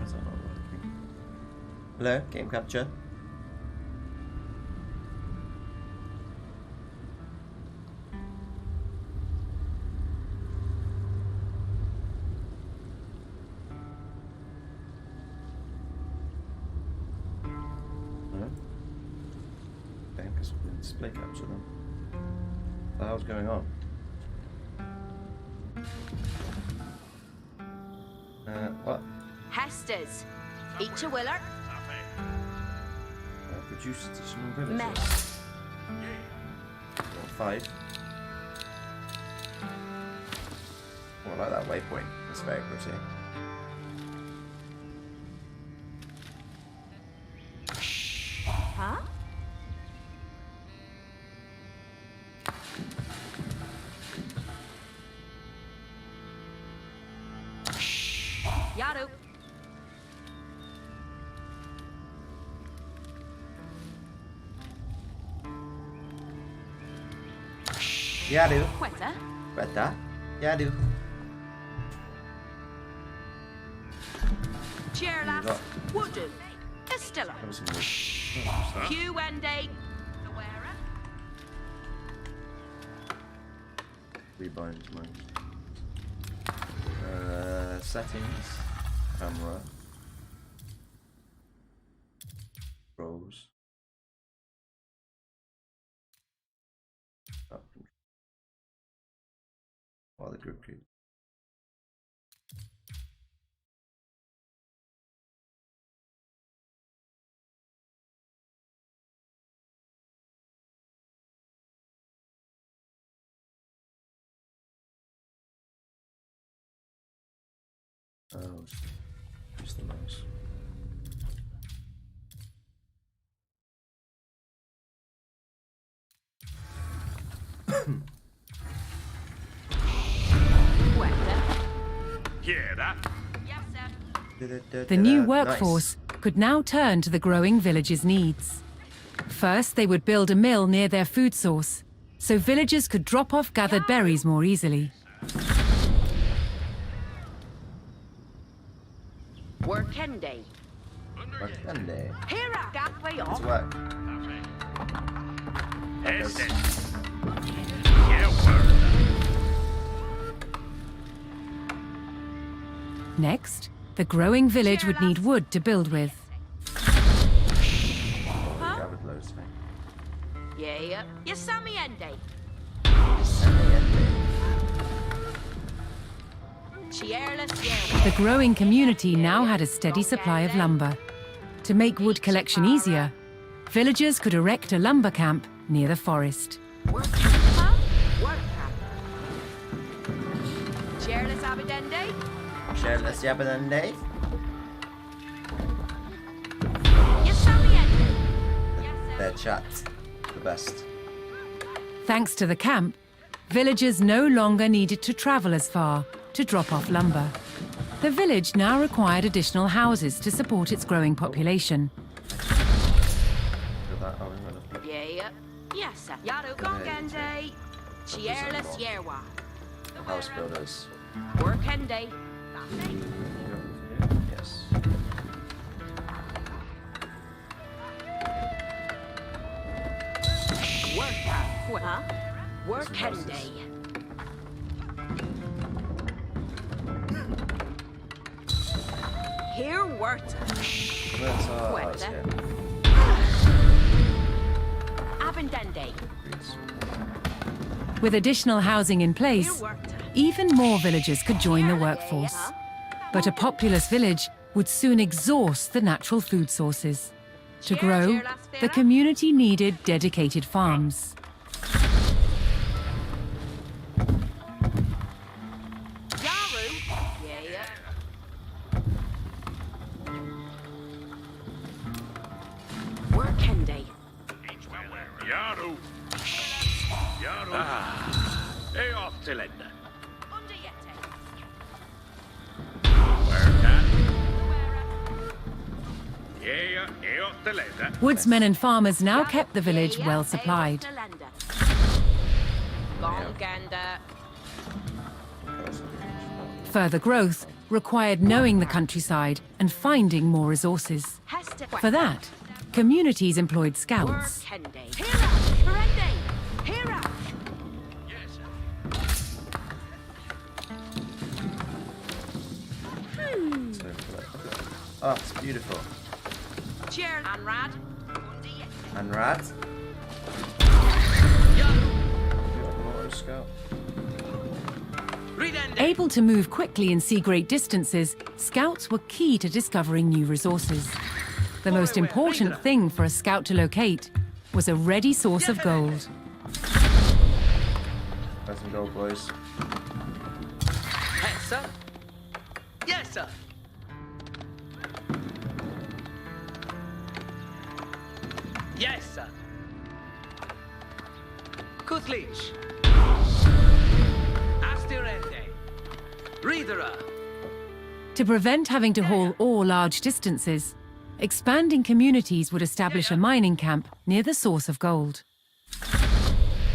Is that not working? Hello, game capture. No? Okay, I guess we'll display capture then. What the hell's going on? What? Hestes. Each a willer. Produce additional villagers. Mess. 5. Oh, I like that waypoint. That's very pretty. Huh? Yaru. Yeah, I do. Quetta. Better. Yeah, I do. Cheerlass. Woodu. Estella. That was some weird. Q Wendy. The wearer. Rebind mode. Settings. Camera. Roles. Up. While the group keys. Oh, use the mouse. Hear that? Yes, sir. The new workforce could now turn to the growing village's needs. First, they would build a mill near their food source, so villagers could drop off gathered berries more easily. Workende. Monday. Here I got way It's off. work. Hestes. Yeah, word. Next, the growing village would need wood to build with. Gathered loads of things. Yeah. You saw me Ende. Cheerless, yeah. The growing community now had a steady supply of lumber. To make wood collection easier, villagers could erect a lumber camp near the forest. Work. Huh? Work. Cheerless Abidende. Shirtless Yabba You saw me Ende. Yes, sir. Their chat. The best. Thanks to the camp, villagers no longer needed to travel as far to drop off lumber. The village now required additional houses to support its growing population. Look at that. Oh, hang on. Yeah. Yes, sir. Yaru Gongende. Cheerless Yerwa. House builders. Workende. Yes. Work. Huh? Workende. Here worked. That's our house here. Abendende. With additional housing in Here place, worked. even more villagers could join the workforce. But a populous village would soon exhaust the natural food sources. To grow, the community needed dedicated farms. Yaru. Yeah. Workende. Yaru. Yaru. Hey off till end. Where that? Yeah, hey off till end. Woodsmen and farmers now kept the village well supplied. Gonganda. Further growth required knowing the countryside and finding more resources. Hester. For that, communities employed scouts. Workende. Hira. Corrende. Hira. Yes, sir. So, oh, it's beautiful. Cheer. Anrad. And rat. Yaru. Auto scout. Ridende. Able to move quickly and see great distances, scouts were key to discovering new resources. The most important thing for a scout to locate was a ready source of gold. Let them go, boys. Yes, sir. Yes, sir. Yes, sir. Kutlich. Astirende. Readerer. To prevent having to haul ore large distances, expanding communities would establish a mining camp near the source of gold.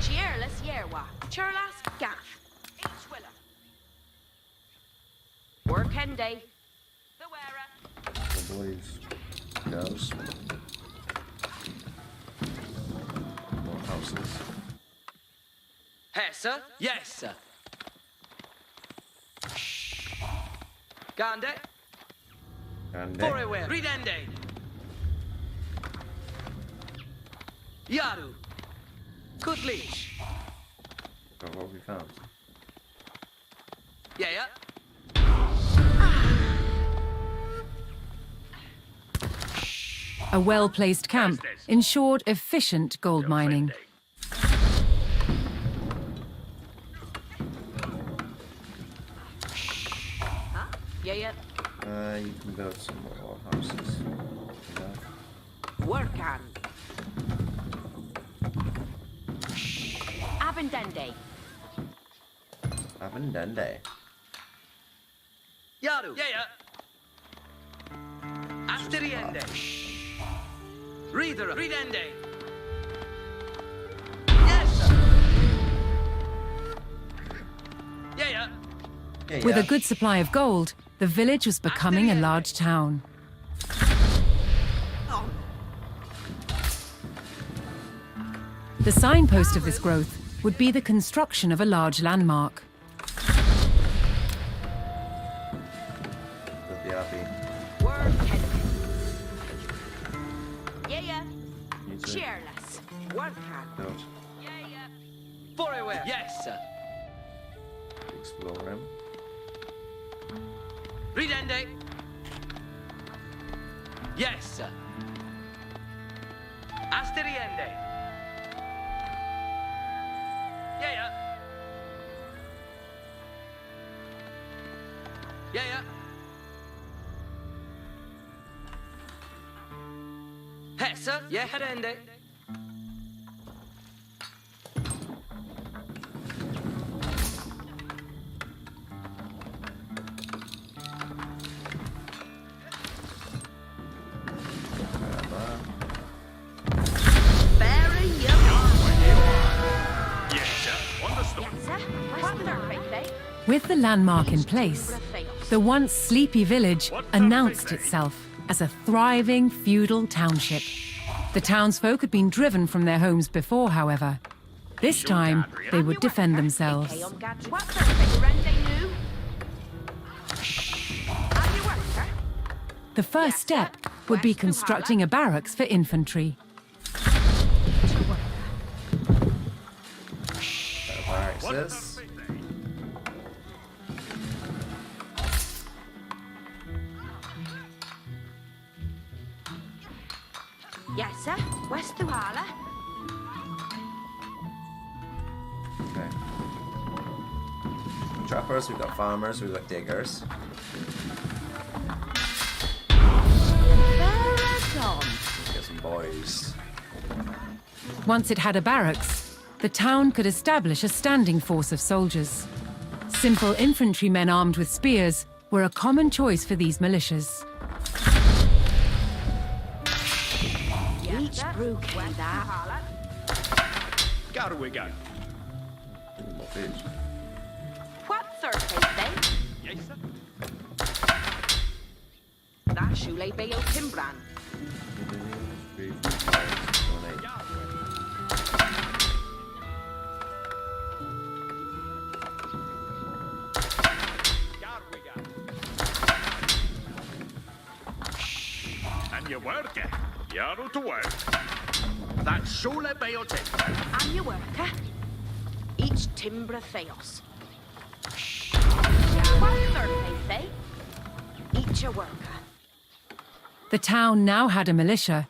Cheerless Yerwa. Churlas Gaff. Eachwilla. Workende. The wearer. The boys. Girls. More houses. Yes, sir. Yes, sir. Gande. And Foreware. Ridende. Yaru. Kutlich. what have we found? Yeah, yeah. A well-placed camp ensured efficient gold mining. Yeah, yeah. You can build some more houses. Workan. Abendende. Abundante. Yaru. Yeah, yeah. Asteriende. Reader. Ridende. Yes, sir. Yeah, yeah. Yeah, With yeah. a good supply of gold, the village was becoming a large town. The signpost of this growth would be the construction of a large landmark. With the RP. Workende. Yeah, yeah. You too. Cheerless. Workan. Build. Yeah, yeah. Foreware. Yes, sir. Explore him. Ridende. Yes, sir. Asteriende. Yeah, yeah. Yeah, yeah. Yes, sir. Yeah, herende. Very yummy. Yes, sir. Understood. Yes, sir. What's their birthday? With the landmark in place, the once sleepy village announced itself as a thriving feudal township. The townsfolk had been driven from their homes before, however. This time, they would defend themselves. What's their birthday? New? How you work, sir? The first step would be constructing a barracks for infantry. Barracks What's this. their birthday? Yes, sir. West Tuhala. Okay. Trappers, we've got farmers, we've got diggers. Marathon. Let's get some boys. Once it had a barracks, the town could establish a standing force of soldiers. Simple infantrymen armed with spears were a common choice for these militias. Each brew came that. Garwigan. More food. What's their birthday? Yes, sir. Shule Bayo Timbran. And you work it. Yarrow to work. That's Shole Bayotin. And you worker. Each Timbra Theos. One third, they say. Each a worker. The town now had a militia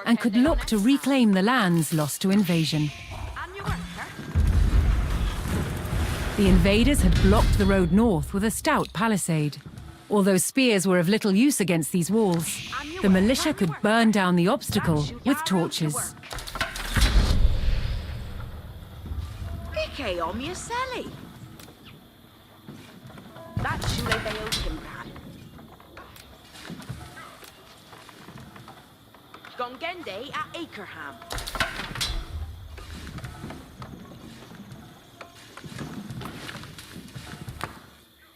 and could look to reclaim the lands lost to invasion. And you worker. The invaders had blocked the road north with a stout palisade. Although spears were of little use against these walls, the militia could burn down the obstacle with torches. Ike om Yaseli. That's Shule Bayo Timbran. Gongende at Akerham.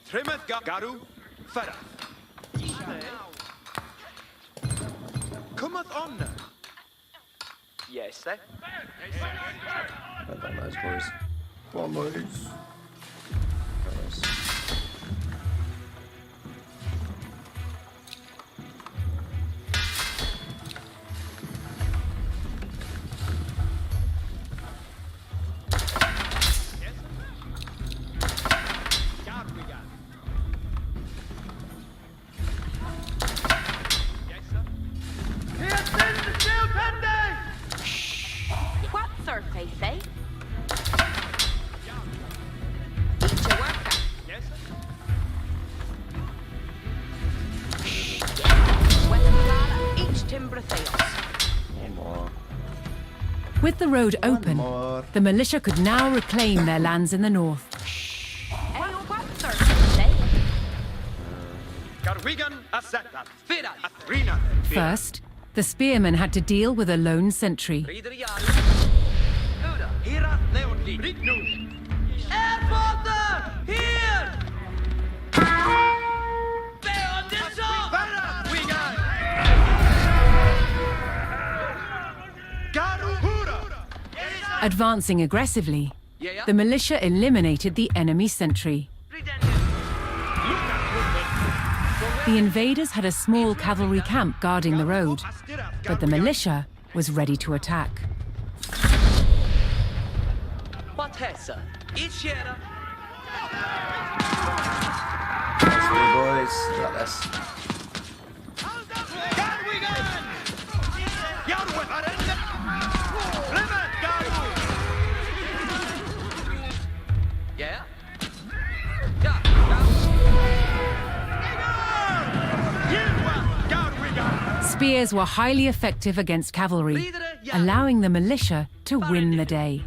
Trimeth Garu Ferra. Cometh on now. Yes, sir. Well done, those boys. Come on, boys. Fellas. What third, they say? Each a worker. Westmalala, each Timbra Theos. One more. With the road open, more. the militia could now reclaim their lands in the north. Ayo, what third, they say? Garwigan Asetta. Fira. Rina. First, the spearmen had to deal with a lone sentry. Rider Yarrow. Uda. Hira Leondi. Rignu. Airfather! Here! Beyond this up! Ferra Wigan. Garu Hura. Advancing aggressively, Yeah. the militia eliminated the enemy sentry. The invaders had a small cavalry camp guarding the road, but the militia was ready to attack. What Hessa? Each year. Let's do, boys. Got this. Garwigan. Yarwe Arenda. Plymouth Garu. Yeah? Yeah. Yilwa Garwigan. Spears were highly effective against cavalry, allowing the militia to win the day.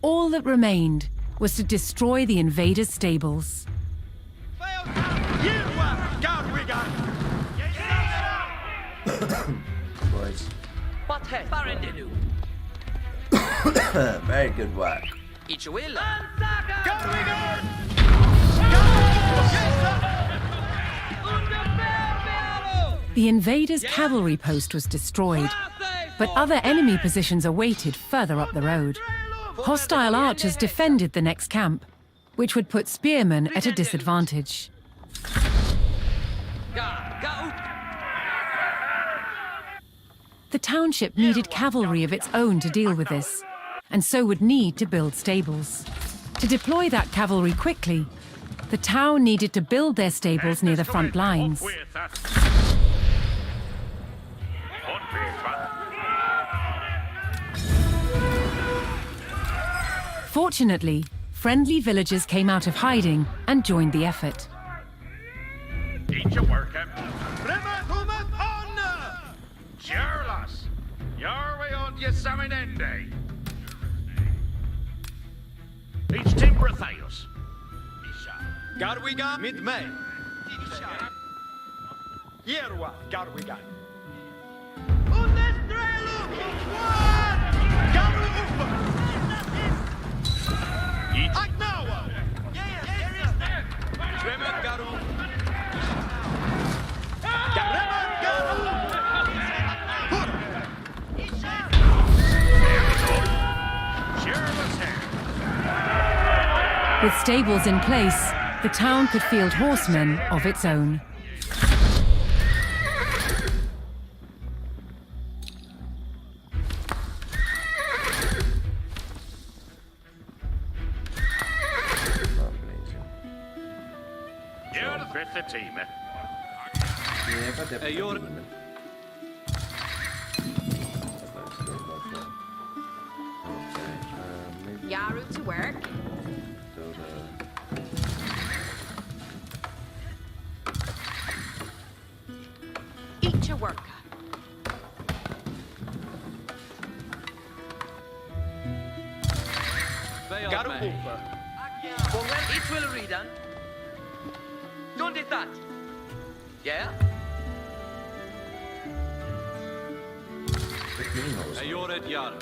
All that remained was to destroy the invaders' stables. Yilwa Garwigan. Boys. What Hessa? Barendenu. Very good work. Each will. Garwigan. The invaders' cavalry post was destroyed, but other enemy positions awaited further up the road. Hostile archers defended the next camp, which would put spearmen at a disadvantage. The township needed cavalry of its own to deal with this, and so would need to build stables. To deploy that cavalry quickly, the town needed to build their stables near the front lines. Fortunately, friendly villagers came out of hiding and joined the effort. Each a worker. Rematumat on. Jarlas. Yarwe on Yesaminende. Each Timbra Theos. Garwigan mid May. Yerwa Garwigan. Unestrelu. Garu Ufa. Agnawa. Tremor Garu. Garemat Garu. With stables in place, the town could field horsemen of its own. You're with the team. Yeah, if I definitely you're- women. Okay, maybe Yaru to work. go to... Eat your worker. Garu Upa. Pongan each will readan. Don't it that. Yeah? Ayored Yar.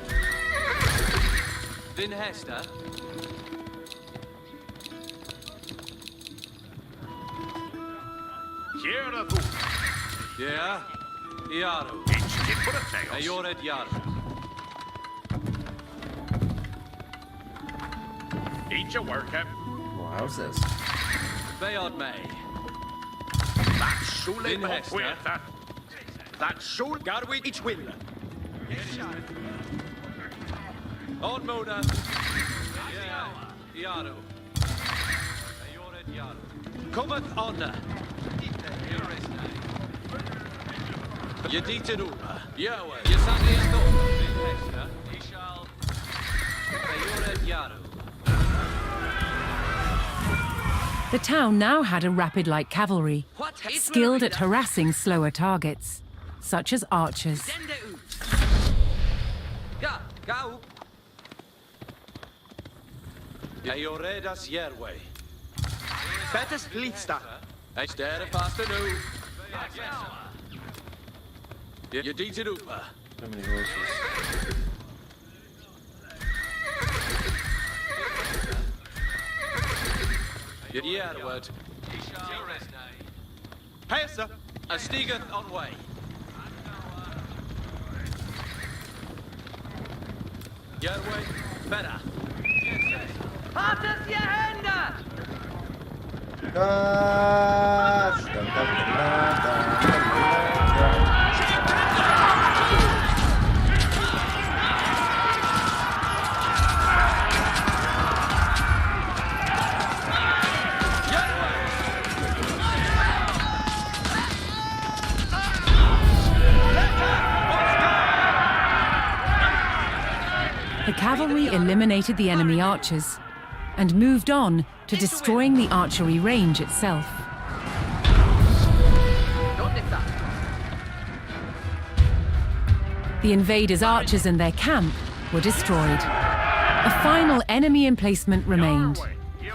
Din Hester. Here the food. Yeah. Yaru. Each tip for a tail. Ayored Yar. Eat your worker. Wowzers. Bayard May. That's Shule Din Bob Hester. with that. That's Shule. Garwi each will. On Moda. Yeah. Yaru. Ayored Yaru. Cometh honor. Yediteruba. Yahweh. Yasani Ato. Din Hester. Ishal. Ayored Yaru. The town now had a rapid light cavalry, What? Each will skilled at readan. harassing slower targets, such as archers. Send it out. Yeah, go. Ayoredas Yerway. Bettes Blitsta. Ester faster nu. Yediteruba. So many horses. Yerward. Hesa. A stigeth on way. Yerway. Better. Hartas je hända! Gosh! Dun, dun, dun, dun, dun, dun, dun. The cavalry eliminated the enemy archers and moved on to destroying the archery range itself. Don't it that. The invaders' archers and their camp were destroyed. A final enemy emplacement remained,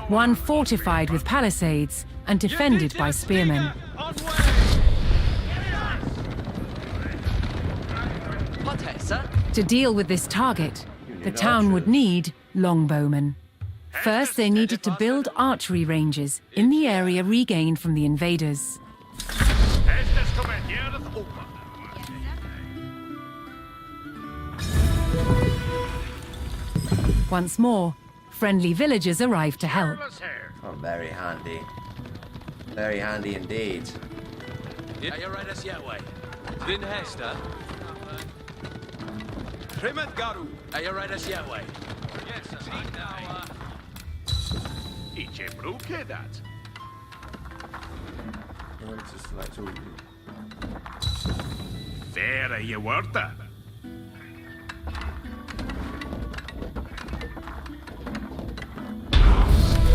one fortified with palisades and defended by spearmen. On way. What, Hessa? To deal with this target, the town would need longbowmen. First, they needed to build archery ranges in the area regained from the invaders. Estes coming here the Upa. Once more, friendly villagers arrived to help. Careless hair. Oh, very handy. Very handy indeed. Ayoredas Yerway. Din Hester. Primeth Garu. Ayoredas Yerway. Eat your brookie that. Well, it's just like all There you were that.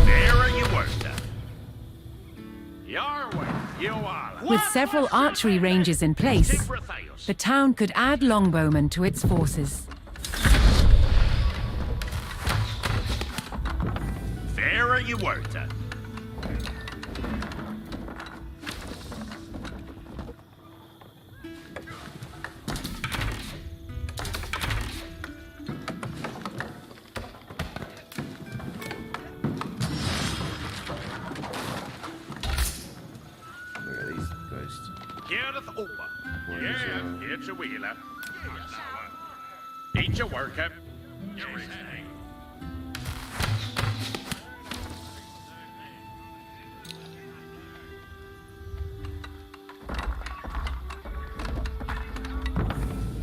There you were that. Your way, you are. With several archery ranges in place, the town could add longbowmen to its forces. There you were that. Look at these ghosts. Gareth Opa. What is, Yeah, it's a wheeler. Eat your worker.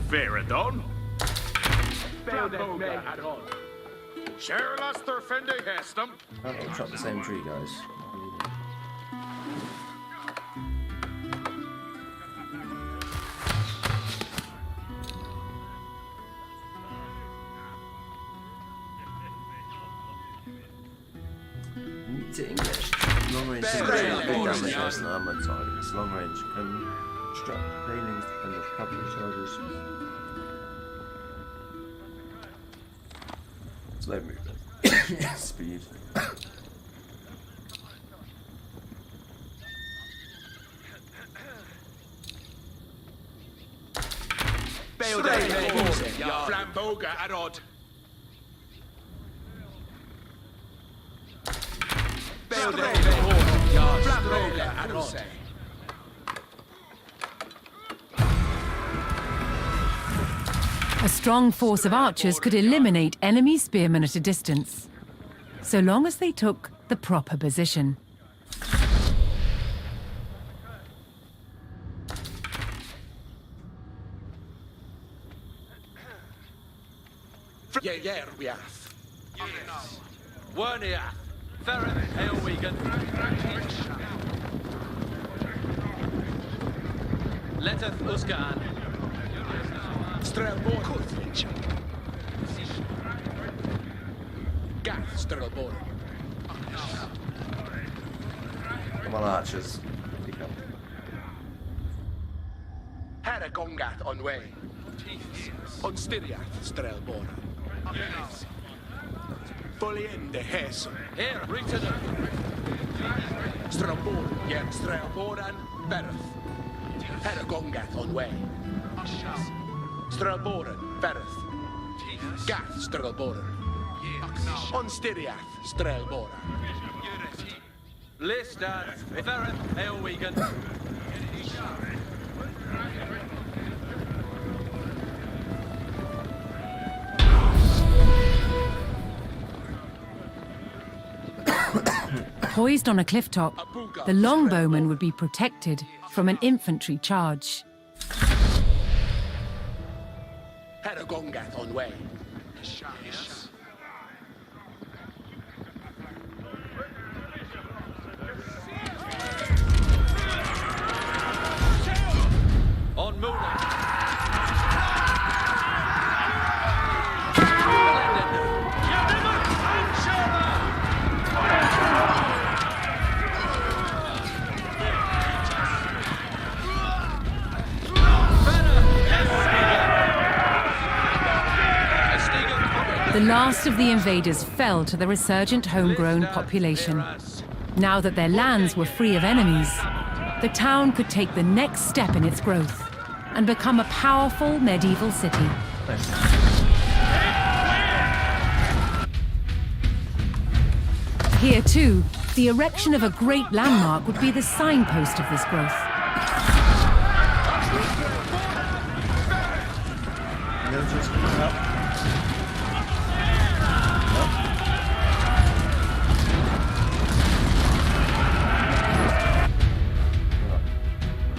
Feridon. Flamboga Adon. Sherlas der Fende Hestum. I don't chop the same tree, guys. To English. Long range damage as an armored targets. Long range can construct railings and a couple of charges. Slow movement. Speed. Flamboga Adod. Flamboga Adod. A strong force of archers could eliminate enemy spearmen at a distance, so long as they took the proper position. Yerwiath. Werniath. Ferret Eowegan. Leteth Uskaan. Strelbor. Gath Strelbor. Come on, archers. Pick up. Haragongath on way. On Styriath Strelbor. Foliende Hesum. Here, Rigton. Strelbor. Yer Strelboran Bereth. Haragongath on way. Strelboran Bereth. Gath Strelboran. On Styriath Strelbora. Listad. Ferret Eowegan. Poised on a cliff top, the longbowman would be protected from an infantry charge. Haragongath on way. On Moona. The last of the invaders fell to the resurgent homegrown population. Now that their lands were free of enemies, the town could take the next step in its growth and become a powerful medieval city. Here too, the erection of a great landmark would be the signpost of this growth. Villagers coming up.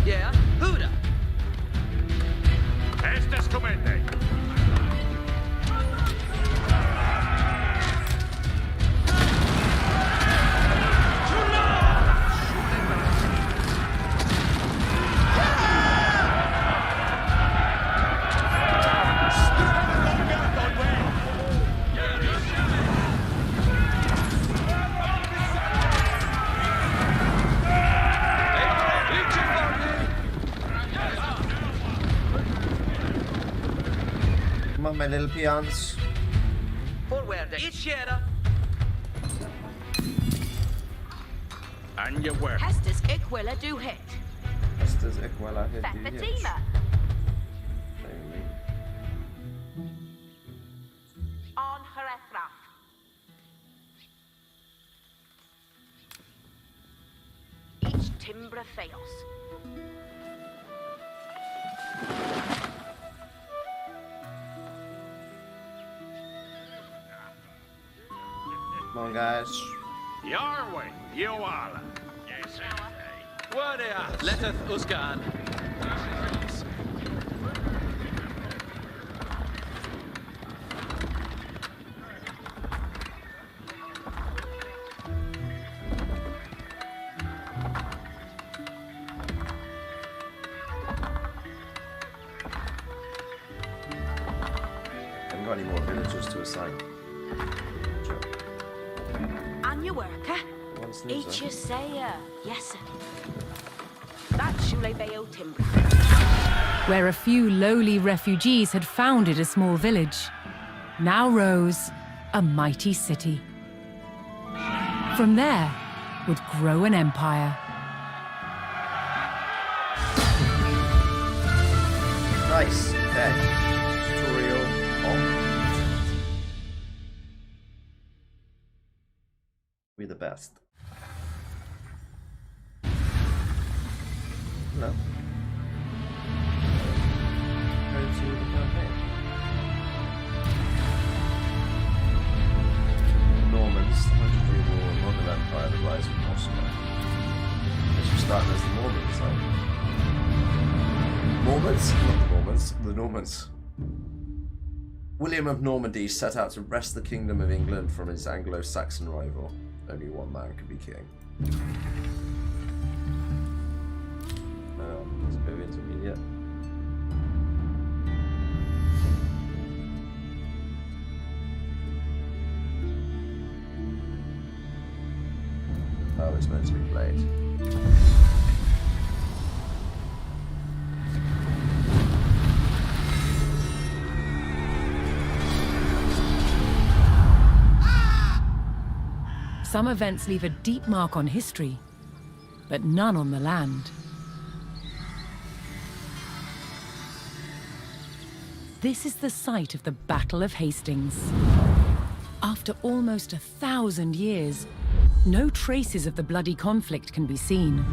Yeah, Huda. Estes comende. Come on, my little peons. Forward. Itchera. And you work. Hestus Iquilla do hit. Estes Equella hit the hitch. Fatima. On Herefraf. Each Timbra Theos. Come on, guys. Yarway. Yoala. Yes, sir. Werniath. Leteth Uskaan. got any more villagers to assign? Sure. And your worker. One snoozer. Ichusea. Yes, sir. That's Shule Bayo Timber. Where a few lowly refugees had founded a small village, now rose a mighty city. From there would grow an empire. Nice. Okay. Tutorial on. We're the best. No. Go to the campaign. Normans, the 100-Year War, Northern Empire, the rise of Oscar. Guess we're starting as the Normans, though. Normans? Not the Normans, the Normans. William of Normandy set out to wrest the kingdom of England from his Anglo-Saxon rival. Only one man could be king. It's a bit of intermediate. Oh, it's meant to be played. Some events leave a deep mark on history, but none on the land. This is the site of the Battle of Hastings. After almost 1,000 years, no traces of the bloody conflict can be seen.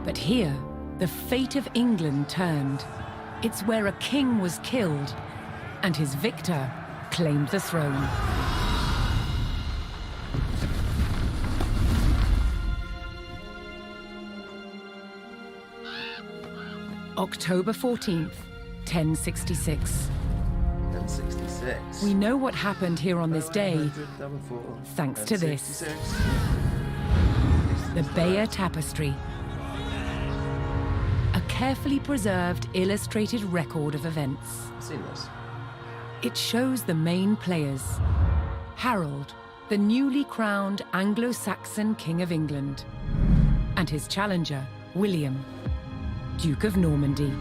But here, the fate of England turned. It's where a king was killed, and his victor claimed the throne. October 14th, 1066. 1066. We know what happened here on this day thanks to this. The Bayeux Tapestry. A carefully preserved illustrated record of events. I've seen this. It shows the main players. Harold, the newly crowned Anglo-Saxon King of England, and his challenger, William, Duke of Normandy.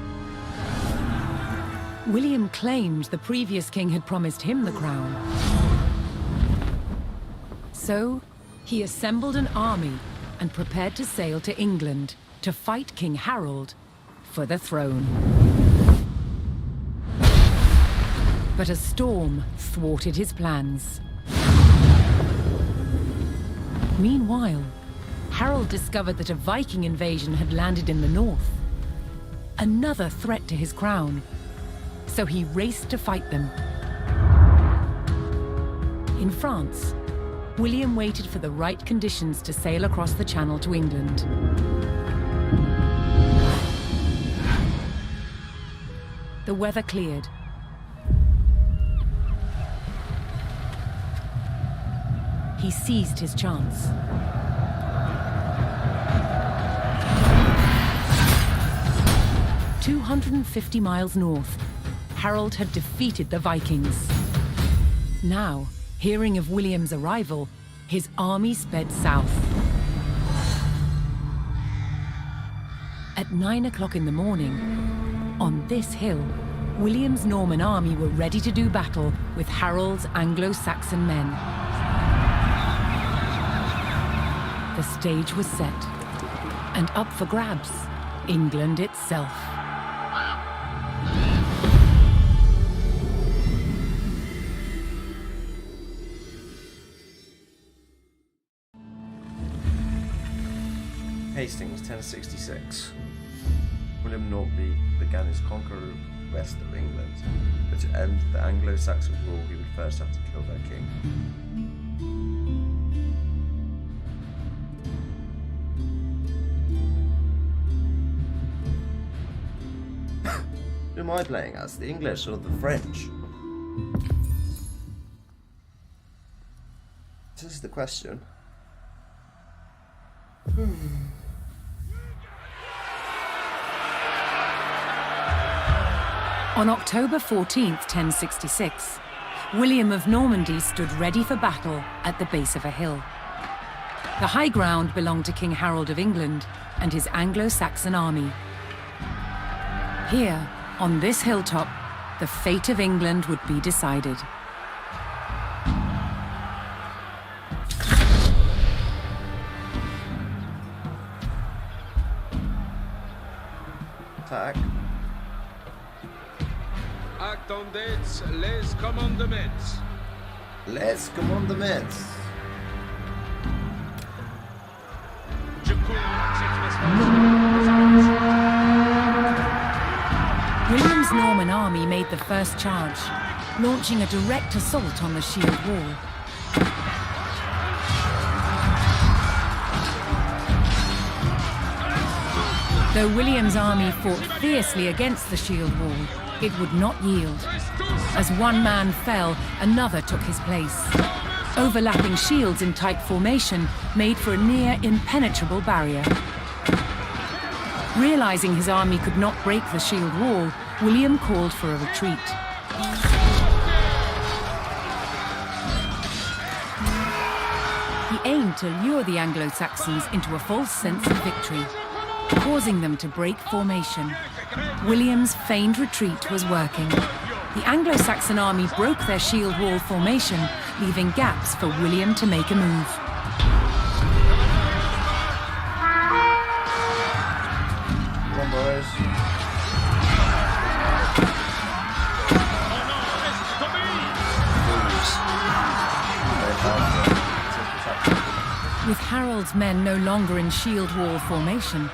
William claimed the previous king had promised him the crown. So, he assembled an army and prepared to sail to England to fight King Harold for the throne. But a storm thwarted his plans. Meanwhile, Harold discovered that a Viking invasion had landed in the north. Another threat to his crown. So he raced to fight them. In France, William waited for the right conditions to sail across the Channel to England. The weather cleared. He seized his chance. "250 miles north, Harold had defeated the Vikings. Now, hearing of William's arrival, his army sped south. At 9 o'clock in the morning, on this hill, William's Norman army were ready to do battle with Harold's Anglo-Saxon men. The stage was set, and up for grabs, England itself. Hastings, 1066. William Normandy began his conquer west of England, but to end the Anglo-Saxon rule, he would first have to kill their king. Who am I playing as? The English or the French? This is the question. On October 14th, 1066, William of Normandy stood ready for battle at the base of a hill. The high ground belonged to King Harold of England and his Anglo-Saxon army. Here, on this hilltop, the fate of England would be decided. Attack. Attendez les commandements. Les commandements. William's Norman army made the first charge, launching a direct assault on the shield wall. Though William's army fought fiercely against the shield wall, it would not yield. As one man fell, another took his place. Overlapping shields in tight formation made for a near impenetrable barrier. Realizing his army could not break the shield wall, William called for a retreat. He aimed to lure the Anglo-Saxons into a false sense of victory, causing them to break formation. William's feigned retreat was working. The Anglo-Saxon army broke their shield wall formation, leaving gaps for William to make a move. Come on, boys. With Harold's men no longer in shield wall formation,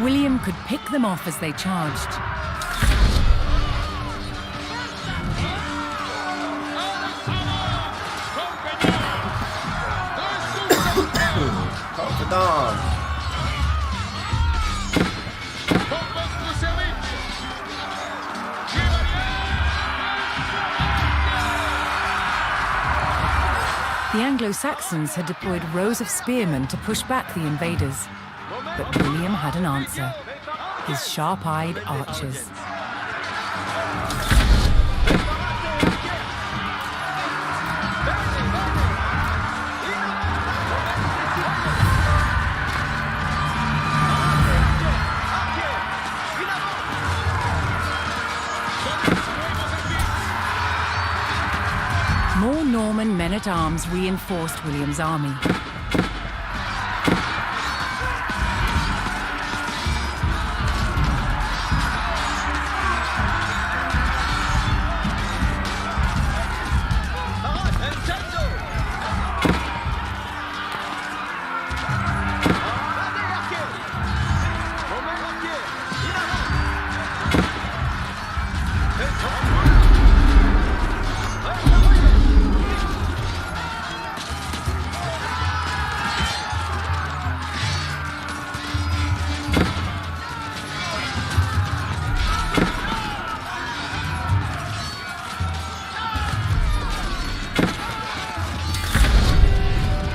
William could pick them off as they charged. Confidant. The Anglo-Saxons had deployed rows of spearmen to push back the invaders. But William had an answer. His sharp-eyed archers. More Norman men-at-arms reinforced William's army.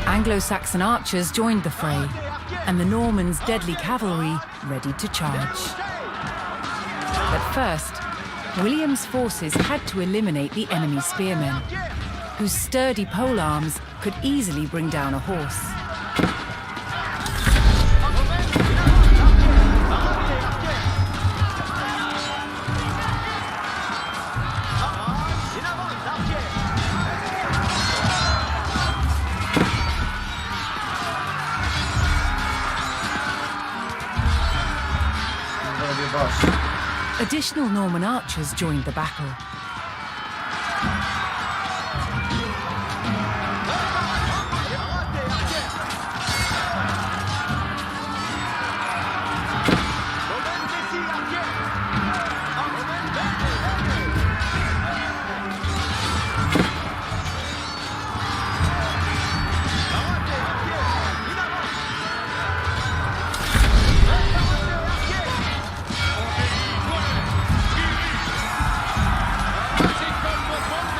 Anglo-Saxon archers joined the fray, and the Normans' deadly cavalry ready to charge. But first, William's forces had to eliminate the enemy spearmen, whose sturdy polearms could easily bring down a horse. Additional Norman archers joined the battle.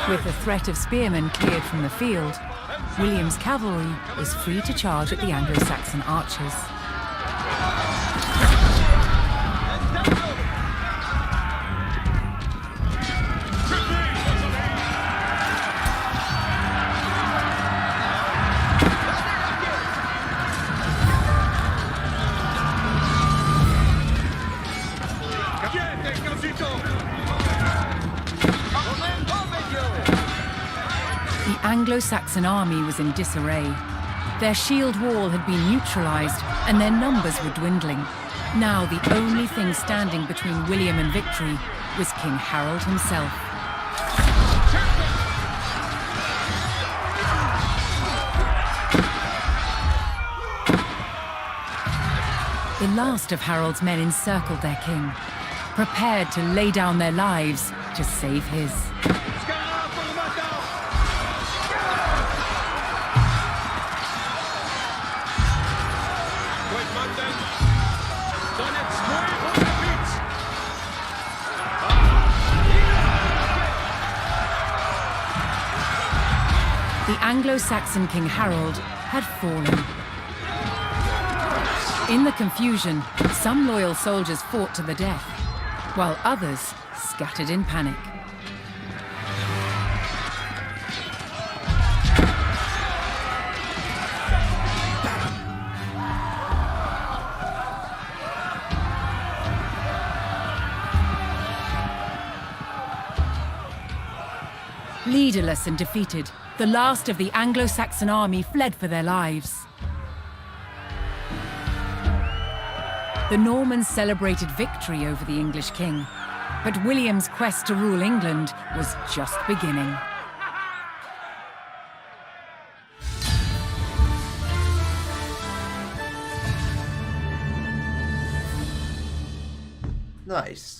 With the threat of spearmen cleared from the field, William's cavalry was free to charge at the Anglo-Saxon archers. Anglo-Saxon army was in disarray. Their shield wall had been neutralized and their numbers were dwindling. Now the only thing standing between William and victory was King Harold himself. The last of Harold's men encircled their king, prepared to lay down their lives to save his. The Anglo-Saxon King Harold had fallen. In the confusion, some loyal soldiers fought to the death, while others scattered in panic. Leaderless and defeated, the last of the Anglo-Saxon army fled for their lives. The Normans celebrated victory over the English king, but William's quest to rule England was just beginning. Nice.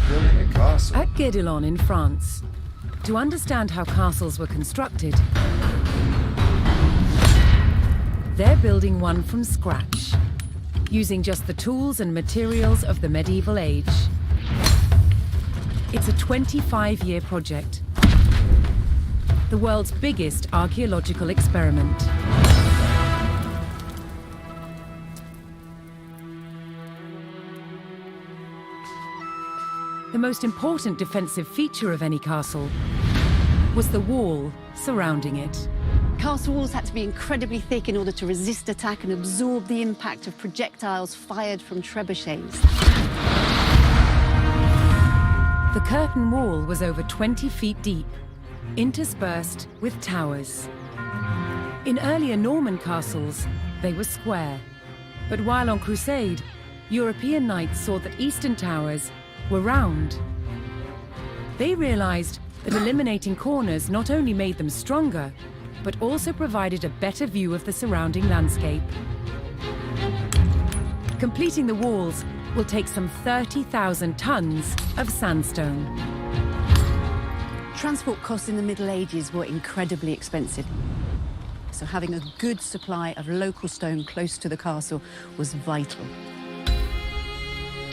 Building a castle. At Guédelon in France, to understand how castles were constructed, they're building one from scratch, using just the tools and materials of the medieval age. It's a 25-year project, the world's biggest archaeological experiment. The most important defensive feature of any castle was the wall surrounding it. Castle walls had to be incredibly thick in order to resist attack and absorb the impact of projectiles fired from trebuchets. The curtain wall was over 20 feet deep, interspersed with towers. In earlier Norman castles, they were square. But while on crusade, European knights saw that eastern towers were round. They realized that eliminating corners not only made them stronger, but also provided a better view of the surrounding landscape. Completing the walls will take some 30,000 tons of sandstone. Transport costs in the Middle Ages were incredibly expensive. So having a good supply of local stone close to the castle was vital.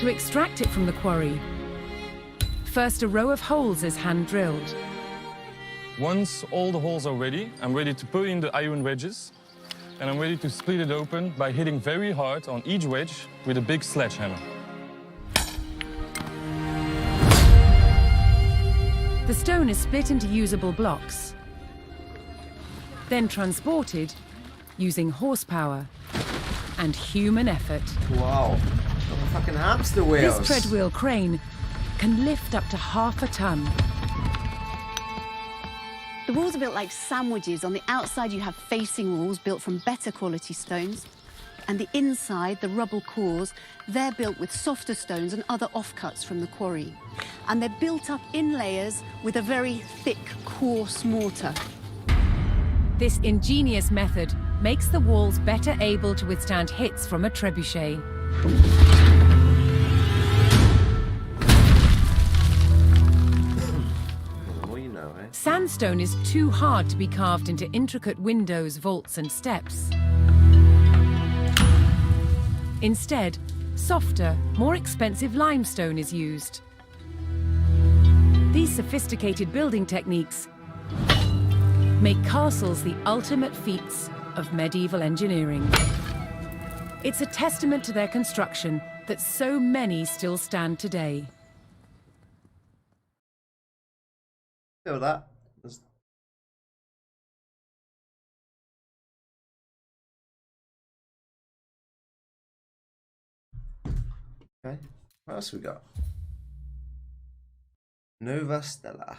To extract it from the quarry, first a row of holes is hand-drilled. Once all the holes are ready, I'm ready to put in the iron wedges, and I'm ready to split it open by hitting very hard on each wedge with a big sledgehammer. The stone is split into usable blocks, then transported using horsepower and human effort. Wow. Oh, fucking hamster wheels. This treadwheel crane can lift up to half a ton. The walls are built like sandwiches. On the outside, you have facing walls built from better quality stones. And the inside, the rubble cores, they're built with softer stones and other offcuts from the quarry. And they're built up in layers with a very thick, coarse mortar. This ingenious method makes the walls better able to withstand hits from a trebuchet. Sandstone is too hard to be carved into intricate windows, vaults, and steps. Instead, softer, more expensive limestone is used. These sophisticated building techniques make castles the ultimate feats of medieval engineering. It's a testament to their construction that so many still stand today. Feel that. Okay, what else we got? Nova Stella.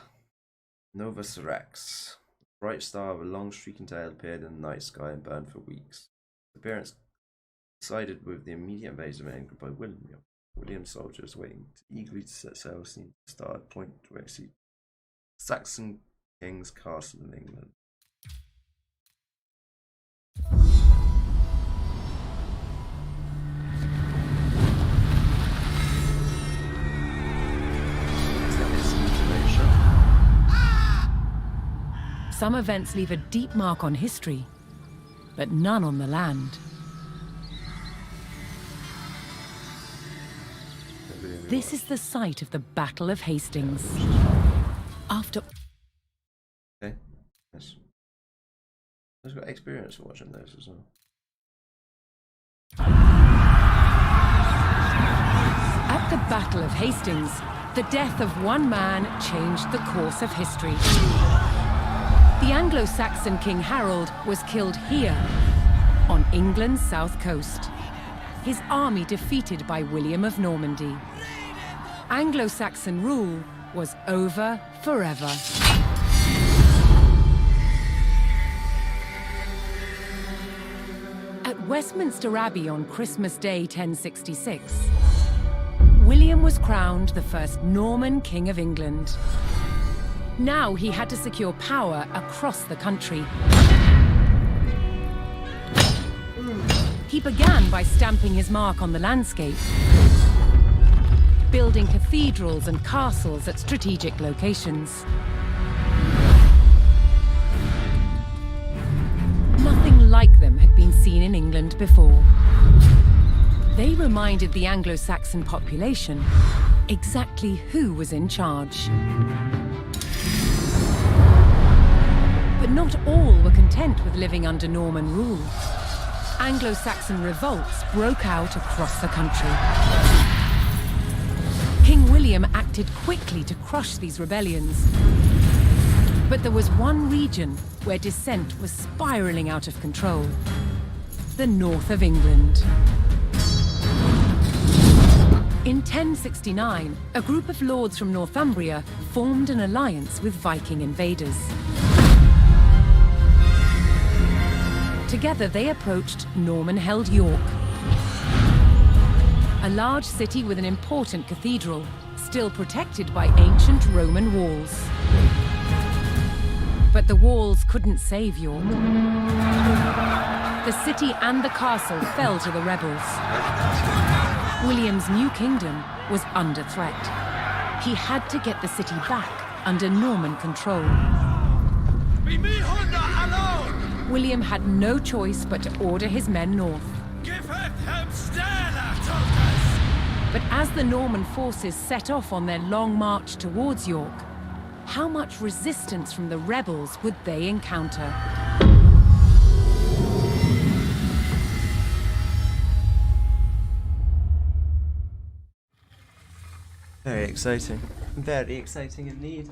Novus Rex. A bright star with a long streaking tail appeared in the night sky and burned for weeks. Its appearance coincided with the immediate invasion of England by William. William's soldiers waiting eagerly to set sail seemed to start at point to exceed Saxon King's castle in England. Some events leave a deep mark on history, but none on the land. This is the site of the Battle of Hastings. After... Okay, yes. I've got experience watching those as well. At the Battle of Hastings, the death of one man changed the course of history. The Anglo-Saxon King Harold was killed here, on England's south coast. His army defeated by William of Normandy. Anglo-Saxon rule was over forever. At Westminster Abbey on Christmas Day 1066, William was crowned the first Norman King of England. Now he had to secure power across the country. He began by stamping his mark on the landscape, building cathedrals and castles at strategic locations. Nothing like them had been seen in England before. They reminded the Anglo-Saxon population exactly who was in charge. But not all were content with living under Norman rule. Anglo-Saxon revolts broke out across the country. King William acted quickly to crush these rebellions. But there was one region where dissent was spiraling out of control: the north of England. In 1069, a group of lords from Northumbria formed an alliance with Viking invaders. Together they approached Norman-held York, a large city with an important cathedral, still protected by ancient Roman walls. But the walls couldn't save York. The city and the castle fell to the rebels. William's new kingdom was under threat. He had to get the city back under Norman control. William had no choice but to order his men north. But as the Norman forces set off on their long march towards York, how much resistance from the rebels would they encounter? Very exciting. Very exciting indeed.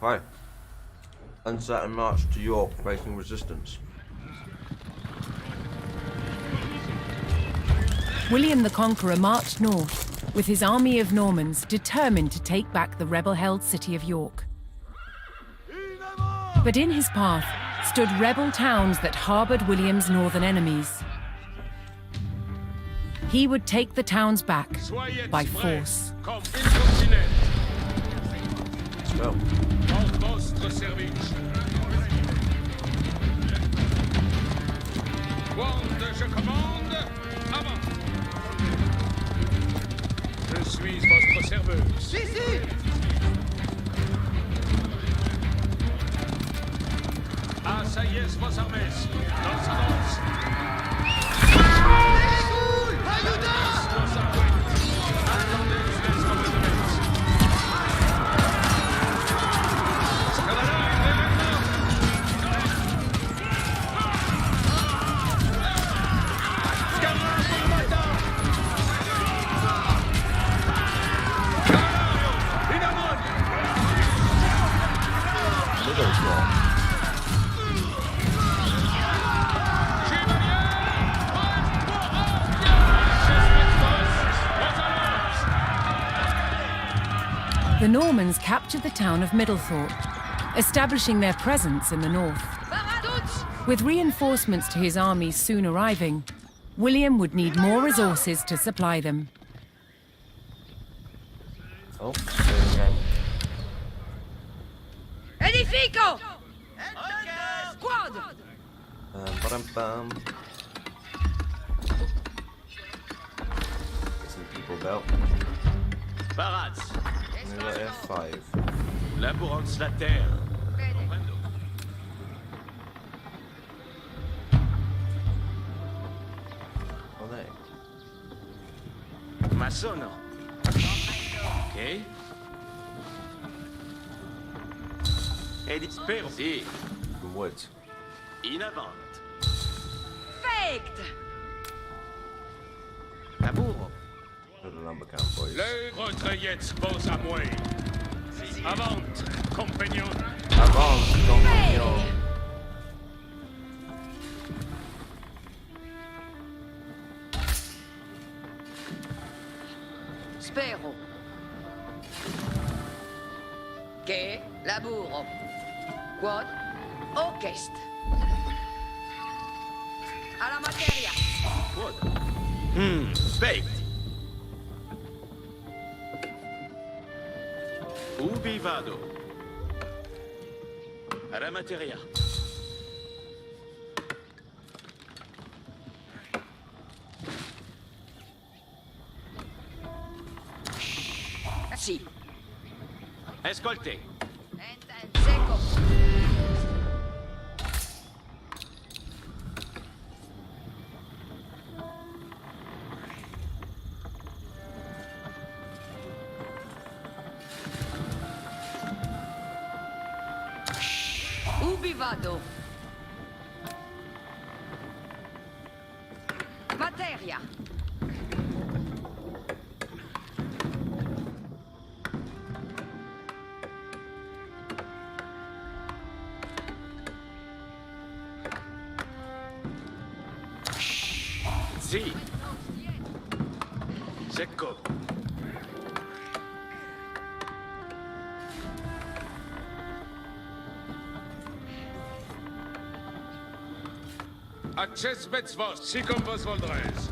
Right. Unset and march to York, facing resistance. William the Conqueror marched north, with his army of Normans determined to take back the rebel-held city of York. But in his path stood rebel towns that harboured William's northern enemies. He would take the towns back by force. Comme incontinent. Let's go. En vostre service. Quand je commande, avant. Je suis votre serveuse. Asseyez vos armées. Dans avance. The Normans captured the town of Middlethorpe, establishing their presence in the north. With reinforcements to his armies soon arriving, William would need more resources to supply them. Oh, there Edifico! Squad! we go. Ba-dum-bum. Get some people built. Barats, And we got F5. labourons la terre. Oh, they. Masono. Ok. Ed spero. Sì, From woods. in avant. Faked! Laburo. Go to the lumber camp, boys. Le retraites vos à moi. Avant, compagnon. Avance, compagnon. Spero. Che laburo. Quod ocest. Alla materia. Baked. Ubi vado? Alla materia. Sì. Ascoltez. Secco. Ubi vado? Materia. Sì. Secco. Acces vets vos, sicum vos voldres.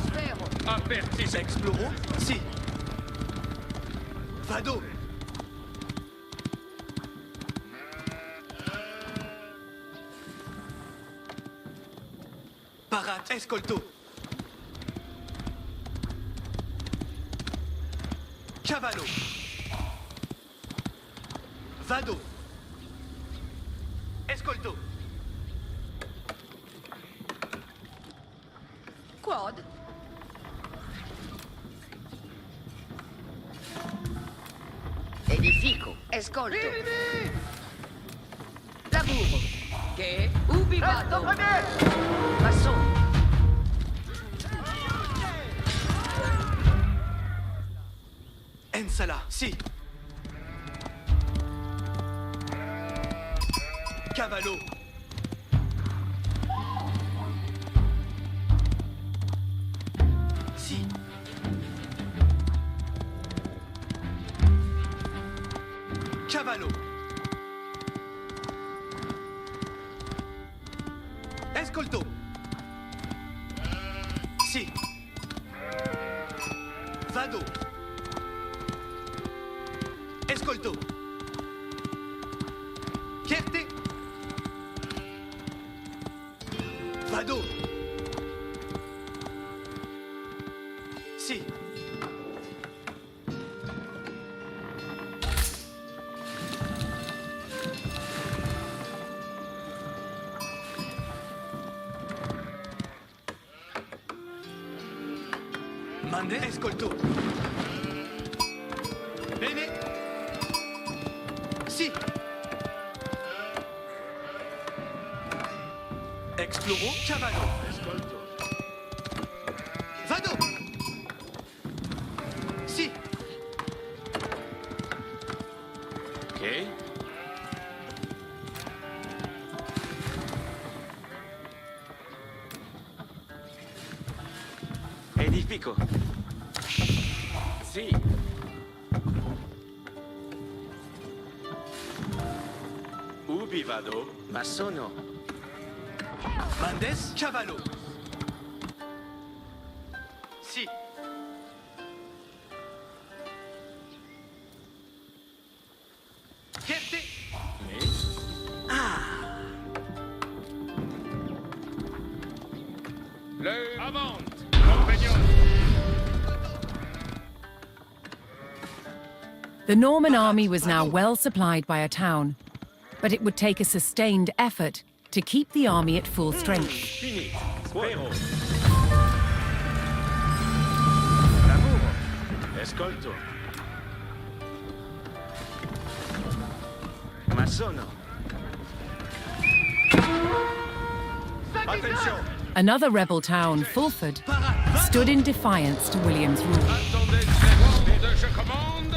Spero. Apertis exploro. Si. Vado. Parat, escolto. Cavallo. Vado. Escolto. Quod? Edifico. Escolto. Laburo. Che? Ubi vado? Mason. Sala, si. Cavallo. Si. Cavallo. Escolto. Si. Vado. Escolto. Chierte. Vado. Si. Mande, escolto. Bene. Si. Exploro, cavallo. Escolto. Vado. Si. Ok. Edifico. Sì. Ubi vado? Ma sono. Mandes, cavallo. Si. Chierte. Avant. Compagnon. The Norman army was now well supplied by a town, but it would take a sustained effort to keep the army at full strength. Fini. Spero. Lavoro. Escolto. Ma sono. Attention. Another rebel town, Fulford, stood in defiance to William's rule. Attendez, c'est bon. Je commande.